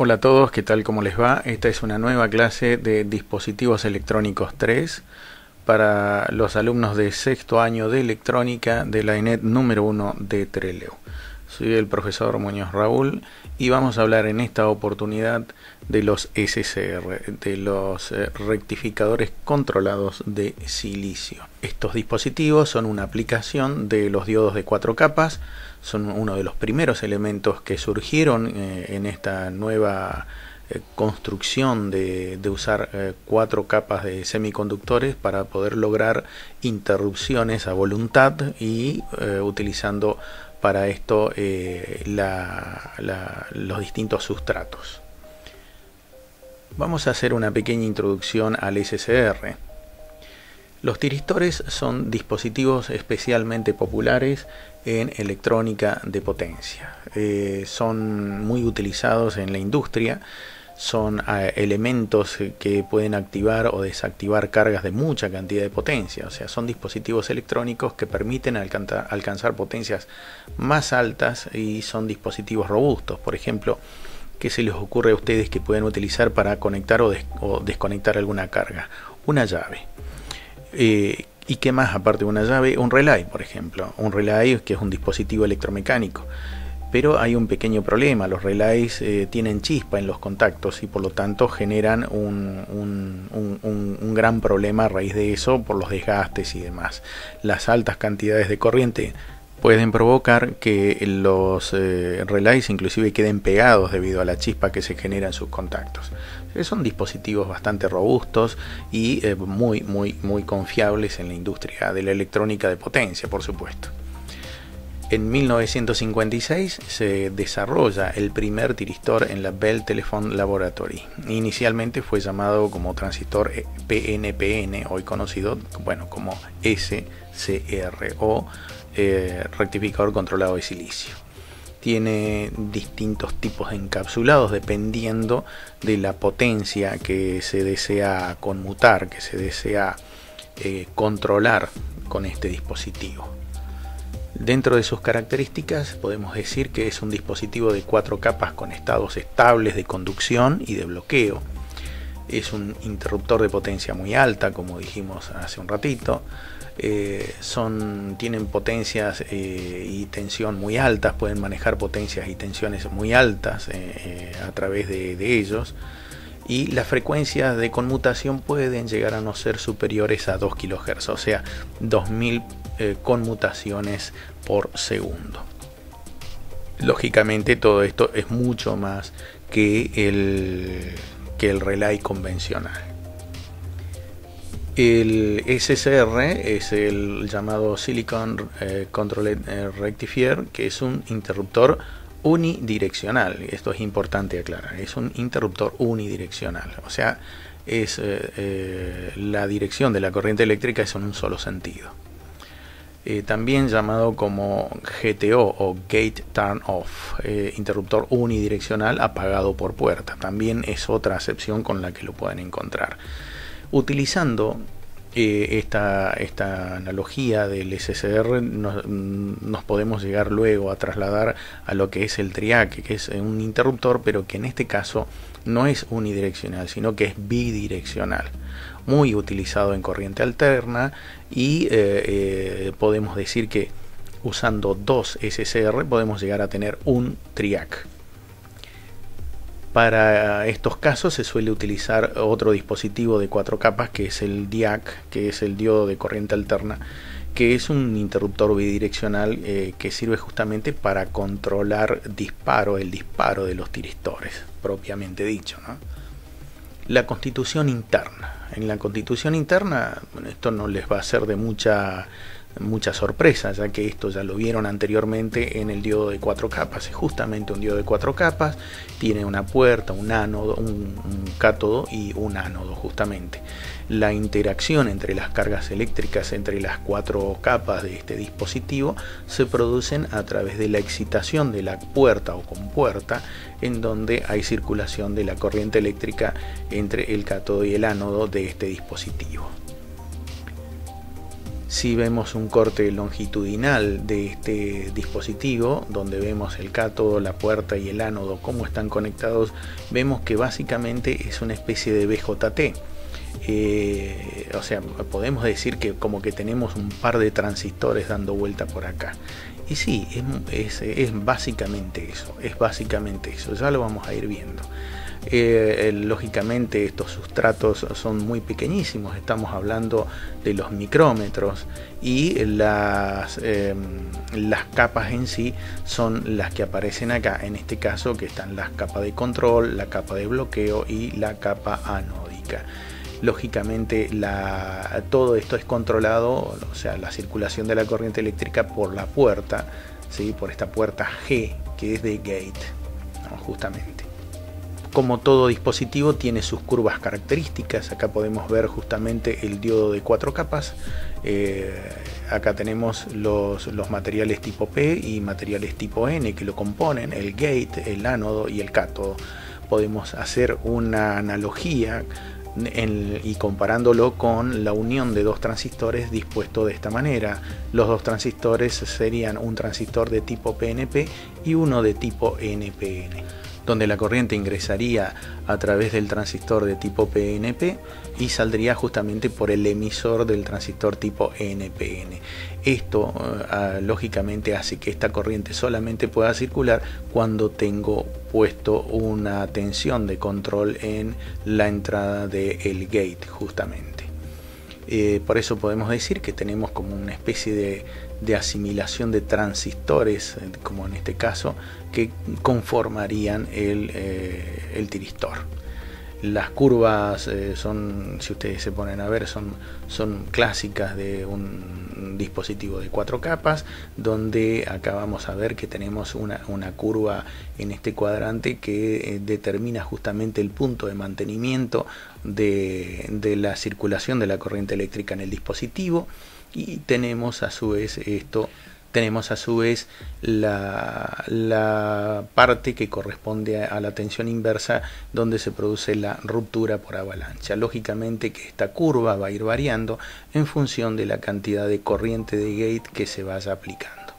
Hola a todos, ¿qué tal? ¿Cómo les va? Esta es una nueva clase de dispositivos electrónicos 3 para los alumnos de sexto año de electrónica de la ENET número 1 de Trelew. Soy el profesor Muñoz Raúl y vamos a hablar en esta oportunidad de los SCR, de los rectificadores controlados de silicio. Estos dispositivos son una aplicación de los diodos de 4 capas, son uno de los primeros elementos que surgieron en esta nueva construcción de usar 4 capas de semiconductores para poder lograr interrupciones a voluntad y utilizando para esto los distintos sustratos. Vamos a hacer una pequeña introducción al SCR. Los tiristores son dispositivos especialmente populares en electrónica de potencia. Son muy utilizados en la industria, son elementos que pueden activar o desactivar cargas de mucha cantidad de potencia, o sea, son dispositivos electrónicos que permiten alcanzar potencias más altas y son dispositivos robustos. Por ejemplo, ¿qué se les ocurre a ustedes que pueden utilizar para conectar o desconectar alguna carga? Una llave. ¿Y qué más aparte de una llave? Un relay, por ejemplo. Un relay que es un dispositivo electromecánico. Pero hay un pequeño problema. Los relays tienen chispa en los contactos y por lo tanto generan un gran problema a raíz de eso por los desgastes y demás. Las altas cantidades de corriente pueden provocar que los relays inclusive queden pegados debido a la chispa que se genera en sus contactos. Son dispositivos bastante robustos y muy confiables en la industria de la electrónica de potencia, por supuesto. En 1956 se desarrolla el primer tiristor en la Bell Telephone Laboratory. Inicialmente fue llamado como transistor PNPN, hoy conocido como SCR o rectificador controlado de silicio. Tiene distintos tipos de encapsulados dependiendo de la potencia que se desea conmutar, que se desea controlar con este dispositivo. Dentro de sus características podemos decir que es un dispositivo de 4 capas con estados estables de conducción y de bloqueo. Es un interruptor de potencia muy alta, como dijimos hace un ratito. Tienen potencias y tensión muy altas, pueden manejar potencias y tensiones muy altas a través de ellos, y las frecuencias de conmutación pueden llegar a no ser superiores a 2 kHz, o sea 2000 conmutaciones por segundo. Lógicamente todo esto es mucho más que el relay convencional. El SCR es el llamado Silicon Controlled Rectifier, que es un interruptor unidireccional. Esto es importante aclarar, es un interruptor unidireccional, o sea, es la dirección de la corriente eléctrica es en un solo sentido. También llamado como GTO o Gate Turn Off, interruptor unidireccional apagado por puerta. También es otra acepción con la que lo pueden encontrar. Utilizando esta analogía del SCR nos podemos llegar luego a trasladar a lo que es el TRIAC, que es un interruptor, pero que en este caso no es unidireccional, sino que es bidireccional, muy utilizado en corriente alterna, y podemos decir que usando 2 SCR podemos llegar a tener un TRIAC. Para estos casos se suele utilizar otro dispositivo de 4 capas, que es el DIAC, que es el diodo de corriente alterna, que es un interruptor bidireccional que sirve justamente para controlar el disparo de los tiristores, propiamente dicho, ¿no? La constitución interna. En la constitución interna, esto no les va a ser de mucha sorpresa, ya que esto ya lo vieron anteriormente en el diodo de 4 capas. Es justamente un diodo de 4 capas, tiene una puerta, un ánodo, un cátodo y un ánodo justamente. La interacción entre las cargas eléctricas entre las 4 capas de este dispositivo se producen a través de la excitación de la puerta o compuerta, en donde hay circulación de la corriente eléctrica entre el cátodo y el ánodo de este dispositivo. Si vemos un corte longitudinal de este dispositivo, donde vemos el cátodo, la puerta y el ánodo, cómo están conectados, vemos que básicamente es una especie de BJT. O sea, podemos decir que como que tenemos un par de transistores dando vuelta por acá. Y sí, es básicamente eso, ya lo vamos a ir viendo. Lógicamente estos sustratos son muy pequeñísimos, estamos hablando de los micrómetros, y las capas en sí son las que aparecen acá, en este caso, que están las capas de control, la capa de bloqueo y la capa anódica. Lógicamente todo esto es controlado, o sea, la circulación de la corriente eléctrica por la puerta, ¿sí? Por esta puerta G, que es de gate, ¿no? Justamente. Como todo dispositivo tiene sus curvas características. Acá podemos ver justamente el diodo de 4 capas. Acá tenemos los materiales tipo P y materiales tipo N que lo componen, el gate, el ánodo y el cátodo. Podemos hacer una analogía y comparándolo con la unión de dos transistores dispuesto de esta manera. Los dos transistores serían un transistor de tipo PNP y uno de tipo NPN, donde la corriente ingresaría a través del transistor de tipo PNP y saldría justamente por el emisor del transistor tipo NPN. Esto lógicamente hace que esta corriente solamente pueda circular cuando tengo puesto una tensión de control en la entrada del gate, justamente. Por eso podemos decir que tenemos como una especie de asimilación de transistores, como en este caso, que conformarían el tiristor. Las curvas son, si ustedes se ponen a ver, son clásicas de un dispositivo de 4 capas, donde acá vamos a ver que tenemos una curva en este cuadrante que determina justamente el punto de mantenimiento de la circulación de la corriente eléctrica en el dispositivo, y tenemos a su vez la parte que corresponde a la tensión inversa, donde se produce la ruptura por avalancha. Lógicamente que esta curva va a ir variando en función de la cantidad de corriente de gate que se vaya aplicando.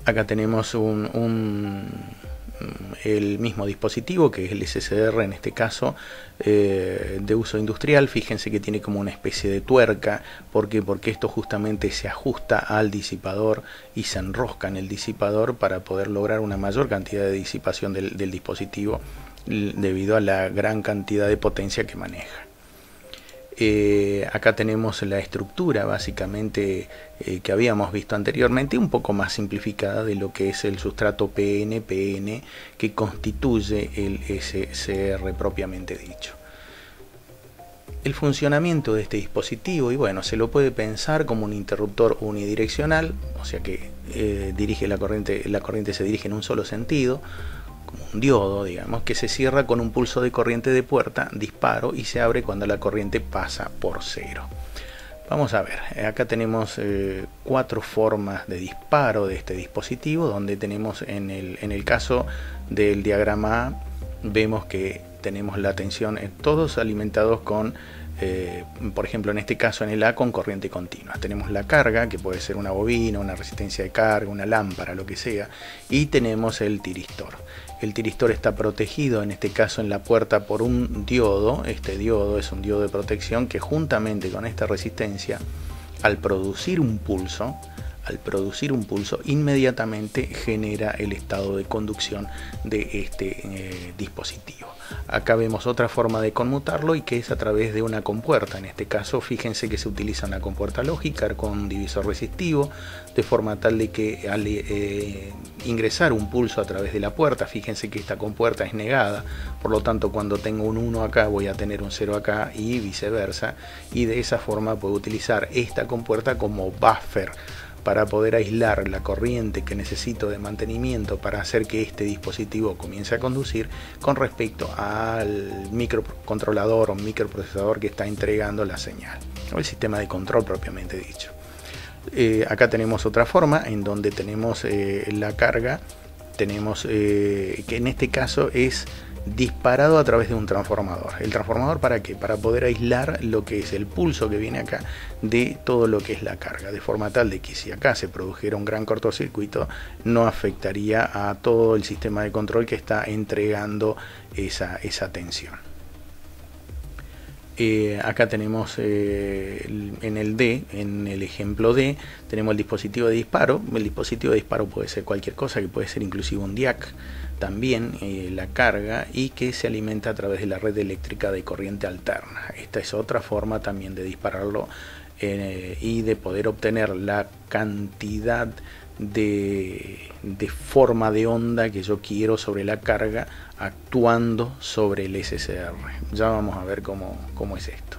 Acá tenemos el mismo dispositivo, que es el SSR en este caso, de uso industrial. Fíjense que tiene como una especie de tuerca. ¿Por qué? Porque esto justamente se ajusta al disipador y se enrosca en el disipador para poder lograr una mayor cantidad de disipación del dispositivo, debido a la gran cantidad de potencia que maneja. Acá tenemos la estructura básicamente que habíamos visto anteriormente, un poco más simplificada de lo que es el sustrato PN-PN que constituye el SCR propiamente dicho. El funcionamiento de este dispositivo, y bueno, se lo puede pensar como un interruptor unidireccional, o sea que dirige la corriente se dirige en un solo sentido, como un diodo, digamos, que se cierra con un pulso de corriente de puerta, disparo, y se abre cuando la corriente pasa por 0. Vamos a ver, acá tenemos 4 formas de disparo de este dispositivo, donde tenemos en el caso del diagrama A, vemos que tenemos la tensión, todos alimentados con, por ejemplo en este caso en el A, con corriente continua. Tenemos la carga, que puede ser una bobina, una resistencia de carga, una lámpara, lo que sea, y tenemos el tiristor. El tiristor está protegido, en este caso en la puerta, por un diodo. Este diodo es un diodo de protección que, juntamente con esta resistencia, al producir un pulso, inmediatamente genera el estado de conducción de este dispositivo. Acá vemos otra forma de conmutarlo, y que es a través de una compuerta. En este caso, fíjense que se utiliza una compuerta lógica con un divisor resistivo, de forma tal de que al ingresar un pulso a través de la puerta, fíjense que esta compuerta es negada, por lo tanto cuando tengo un 1 acá voy a tener un 0 acá, y viceversa, y de esa forma puedo utilizar esta compuerta como buffer para poder aislar la corriente que necesito de mantenimiento para hacer que este dispositivo comience a conducir, con respecto al microcontrolador o microprocesador que está entregando la señal, o el sistema de control propiamente dicho. Acá tenemos otra forma en donde tenemos la carga, tenemos que en este caso es disparado a través de un transformador. ¿El transformador para qué? Para poder aislar lo que es el pulso que viene acá de todo lo que es la carga, de forma tal de que si acá se produjera un gran cortocircuito no afectaría a todo el sistema de control que está entregando esa tensión. Acá tenemos en el D, en el ejemplo D, tenemos el dispositivo de disparo. El dispositivo de disparo puede ser cualquier cosa, que puede ser inclusive un DIAC, también la carga, y que se alimenta a través de la red eléctrica de corriente alterna. Esta es otra forma también de dispararlo y de poder obtener la cantidad de forma de onda que yo quiero sobre la carga actuando sobre el SCR. Ya vamos a ver cómo es esto.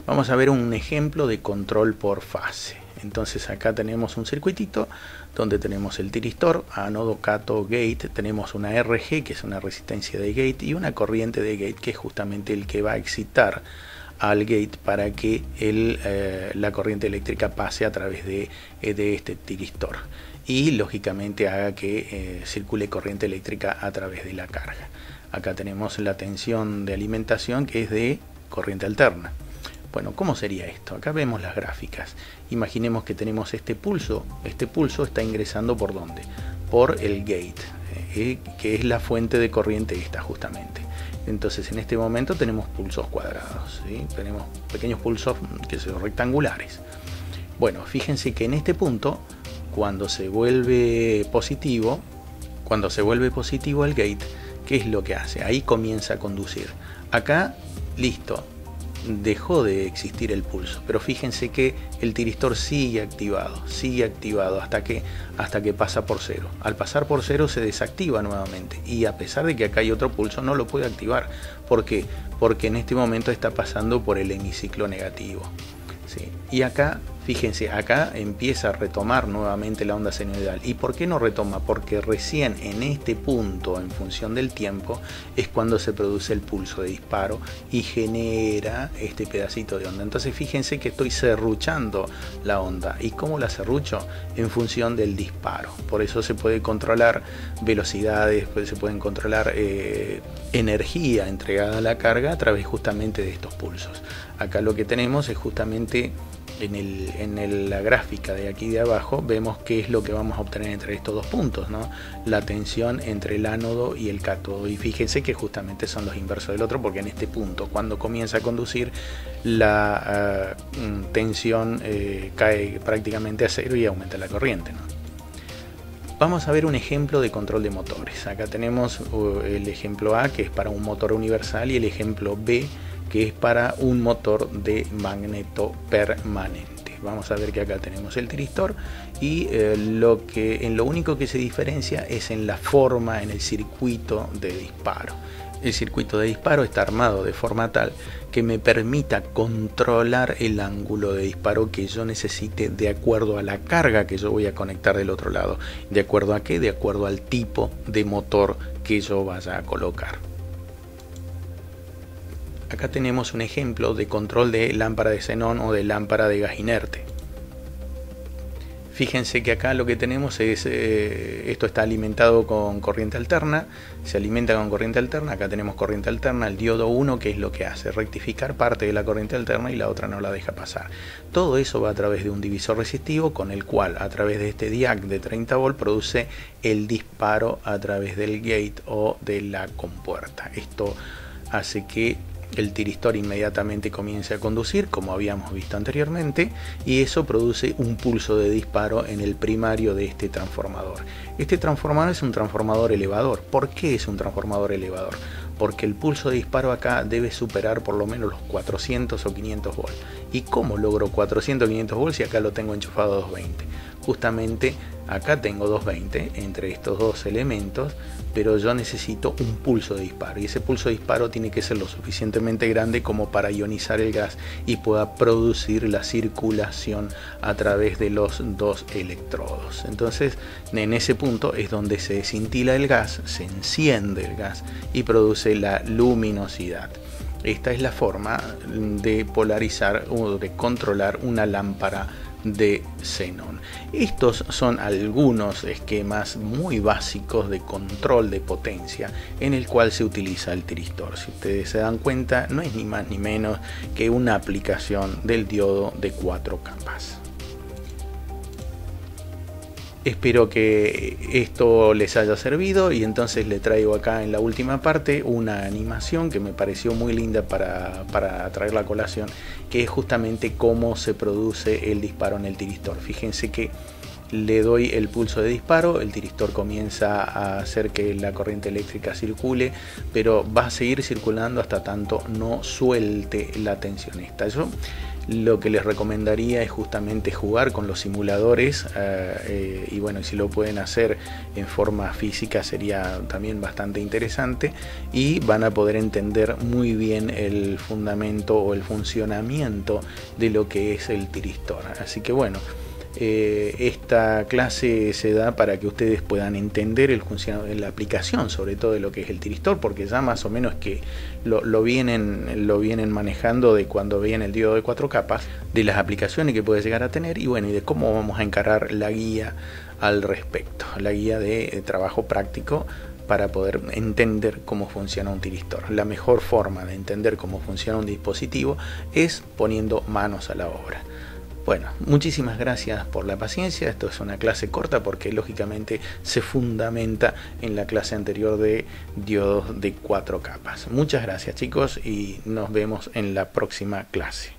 Vamos a ver un ejemplo de control por fase. Entonces acá tenemos un circuitito donde tenemos el tiristor, ánodo, cátodo, gate, tenemos una RG que es una resistencia de gate y una corriente de gate que es justamente el que va a excitar al gate para que la corriente eléctrica pase a través de este tiristor y lógicamente haga que circule corriente eléctrica a través de la carga. Acá tenemos la tensión de alimentación que es de corriente alterna. Bueno, ¿cómo sería esto? Acá vemos las gráficas. Imaginemos que tenemos este pulso. Este pulso está ingresando ¿por dónde? Por el gate, que es la fuente de corriente esta justamente. Entonces en este momento tenemos pulsos cuadrados, ¿sí? Tenemos pequeños pulsos que son rectangulares. Bueno, fíjense que en este punto, cuando se vuelve positivo el gate, ¿qué es lo que hace? Ahí comienza a conducir. Acá, listo, dejó de existir el pulso, pero fíjense que el tiristor sigue activado hasta que pasa por cero. Al pasar por cero se desactiva nuevamente y a pesar de que acá hay otro pulso no lo puede activar. ¿Por qué? Porque en este momento está pasando por el hemiciclo negativo, ¿sí? Y acá, fíjense, acá empieza a retomar nuevamente la onda senoidal. ¿Y por qué no retoma? Porque recién en este punto, en función del tiempo, es cuando se produce el pulso de disparo y genera este pedacito de onda. Entonces fíjense que estoy serruchando la onda. ¿Y cómo la serrucho? En función del disparo. Por eso se puede controlar velocidades, se pueden controlar energía entregada a la carga a través justamente de estos pulsos. Acá lo que tenemos es justamente en la gráfica de aquí de abajo, vemos qué es lo que vamos a obtener entre estos dos puntos, ¿no? La tensión entre el ánodo y el cátodo. Y fíjense que justamente son los inversos del otro, porque en este punto, cuando comienza a conducir, la tensión cae prácticamente a cero y aumenta la corriente, ¿no? Vamos a ver un ejemplo de control de motores. Acá tenemos el ejemplo A, que es para un motor universal, y el ejemplo B, que es para un motor de magneto permanente. Vamos a ver que acá tenemos el tiristor y lo único que se diferencia es en la forma, en el circuito de disparo. El circuito de disparo está armado de forma tal que me permita controlar el ángulo de disparo que yo necesite de acuerdo a la carga que yo voy a conectar del otro lado. ¿De acuerdo a qué? De acuerdo al tipo de motor que yo vaya a colocar. Acá tenemos un ejemplo de control de lámpara de xenón o de lámpara de gas inerte. Fíjense que acá lo que tenemos es, esto está alimentado con corriente alterna, se alimenta con corriente alterna, acá tenemos corriente alterna, el diodo 1, que es lo que hace, rectificar parte de la corriente alterna y la otra no la deja pasar. Todo eso va a través de un divisor resistivo con el cual, a través de este DIAC de 30 volt, produce el disparo a través del gate o de la compuerta. Esto hace que el tiristor inmediatamente comienza a conducir, como habíamos visto anteriormente, y eso produce un pulso de disparo en el primario de este transformador. Este transformador es un transformador elevador. ¿Por qué es un transformador elevador? Porque el pulso de disparo acá debe superar por lo menos los 400 o 500 volts. ¿Y cómo logro 400 o 500 volts si acá lo tengo enchufado a 220? Justamente acá tengo 220 entre estos dos elementos, pero yo necesito un pulso de disparo y ese pulso de disparo tiene que ser lo suficientemente grande como para ionizar el gas y pueda producir la circulación a través de los dos electrodos. Entonces en ese punto es donde se descintila el gas, se enciende el gas y produce la luminosidad. Esta es la forma de polarizar o de controlar una lámpara de xenón. Estos son algunos esquemas muy básicos de control de potencia en el cual se utiliza el tiristor. Si ustedes se dan cuenta, no es ni más ni menos que una aplicación del diodo de 4 capas. Espero que esto les haya servido y entonces le traigo acá en la última parte una animación que me pareció muy linda para traer la colación, que es justamente cómo se produce el disparo en el tiristor. Fíjense que le doy el pulso de disparo, el tiristor comienza a hacer que la corriente eléctrica circule, pero va a seguir circulando hasta tanto no suelte la tensión esta. Yo lo que les recomendaría es justamente jugar con los simuladores y bueno, si lo pueden hacer en forma física sería también bastante interesante y van a poder entender muy bien el fundamento o el funcionamiento de lo que es el tiristor. Así que bueno, esta clase se da para que ustedes puedan entender la aplicación sobre todo de lo que es el tiristor, porque ya más o menos que lo vienen manejando de cuando veían el diodo de 4 capas, de las aplicaciones que puede llegar a tener y bueno, y de cómo vamos a encarar la guía al respecto, la guía de trabajo práctico para poder entender cómo funciona un tiristor. La mejor forma de entender cómo funciona un dispositivo es poniendo manos a la obra. Bueno, muchísimas gracias por la paciencia. Esto es una clase corta porque lógicamente se fundamenta en la clase anterior de diodos de 4 capas. Muchas gracias chicos y nos vemos en la próxima clase.